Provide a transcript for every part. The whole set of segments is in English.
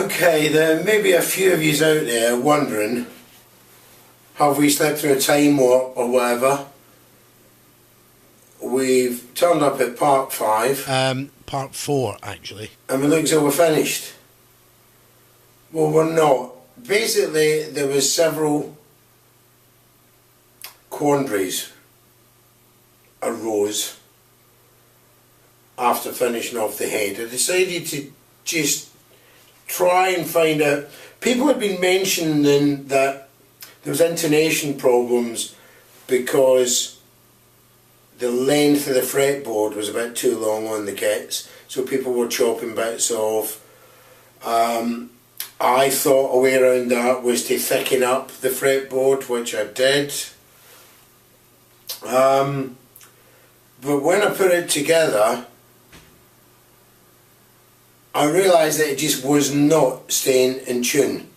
Okay, there may be a few of you out there wondering, have we slept through a time warp or whatever? We've turned up at part 5. Part 4 actually. And we look as though we're finished. Well, we're not. Basically, there was several quandaries arose after finishing off the head. I decided to just try and find out. People had been mentioning that there was intonation problems because the length of the fretboard was about too long on the kits, so people were chopping bits off. I thought a way around that was to thicken up the fretboard, which I did. But when I put it together, I realised that it just was not staying in tune.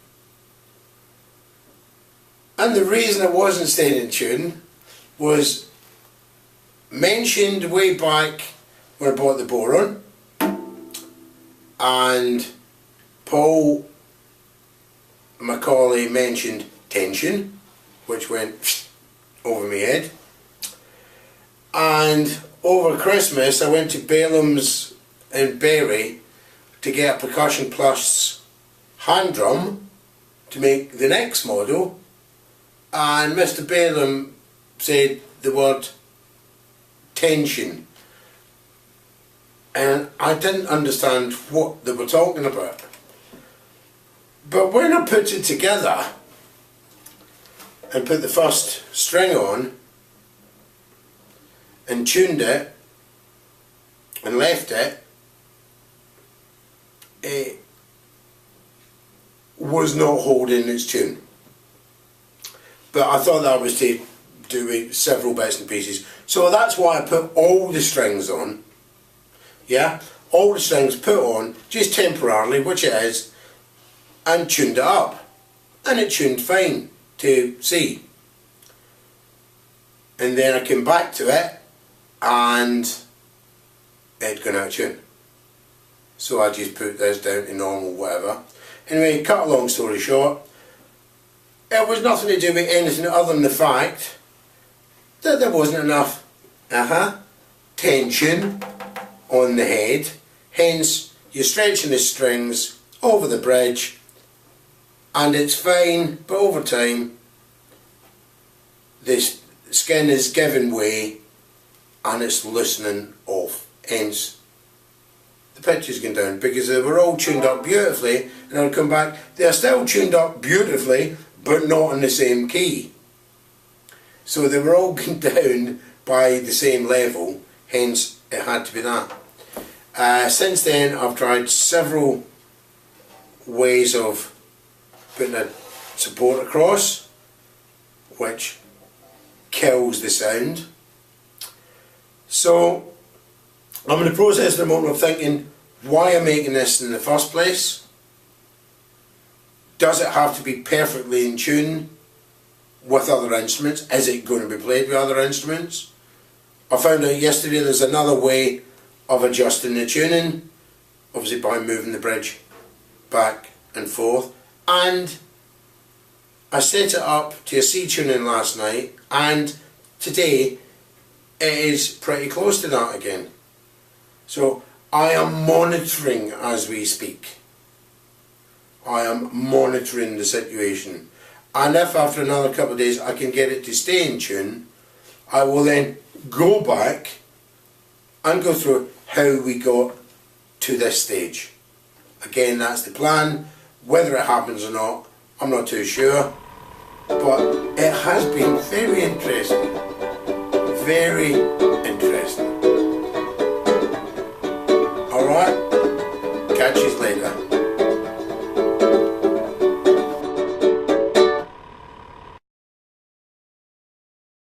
And the reason it wasn't staying in tune was mentioned way back when I bought the Boron, and Paul Macaulay mentioned tension, which went over my head. And over Christmas I went to Balaam's in Bury to get a Percussion Plus hand drum to make the next model, and Mr. Balaam said the word tension, and I didn't understand what they were talking about. But when I put it together and put the first string on and tuned it and left it, it was not holding its tune. But I thought that was to do with several bits and pieces. So that's why I put all the strings on. Yeah? All the strings put on, just temporarily, which it is, and tuned it up. And it tuned fine to C. And then I came back to it and it had gone out of tune. So I just put this down to normal whatever. Anyway, cut a long story short, it was nothing to do with anything other than the fact that there wasn't enough tension on the head. Hence you're stretching the strings over the bridge and it's fine, but over time this skin is giving way and it's loosening off. Hence the pitch is going down, because they were all tuned up beautifully, and I'll come back, they're still tuned up beautifully but not in the same key. So they were all going down by the same level, hence it had to be that. Since then I've tried several ways of putting a support across, which kills the sound. So I'm in the process at the moment of thinking why I'm making this in the first place. Does it have to be perfectly in tune with other instruments? Is it going to be played with other instruments? I found out yesterday there's another way of adjusting the tuning, obviously by moving the bridge back and forth, and I set it up to a C tuning last night, and today it is pretty close to that again. So I am monitoring as we speak. I am monitoring the situation, and if after another couple of days I can get it to stay in tune, I will then go back and go through how we got to this stage. Again, that's the plan. Whether it happens or not, I'm not too sure, but it has been very interesting. Very interesting. Alright, catch you later.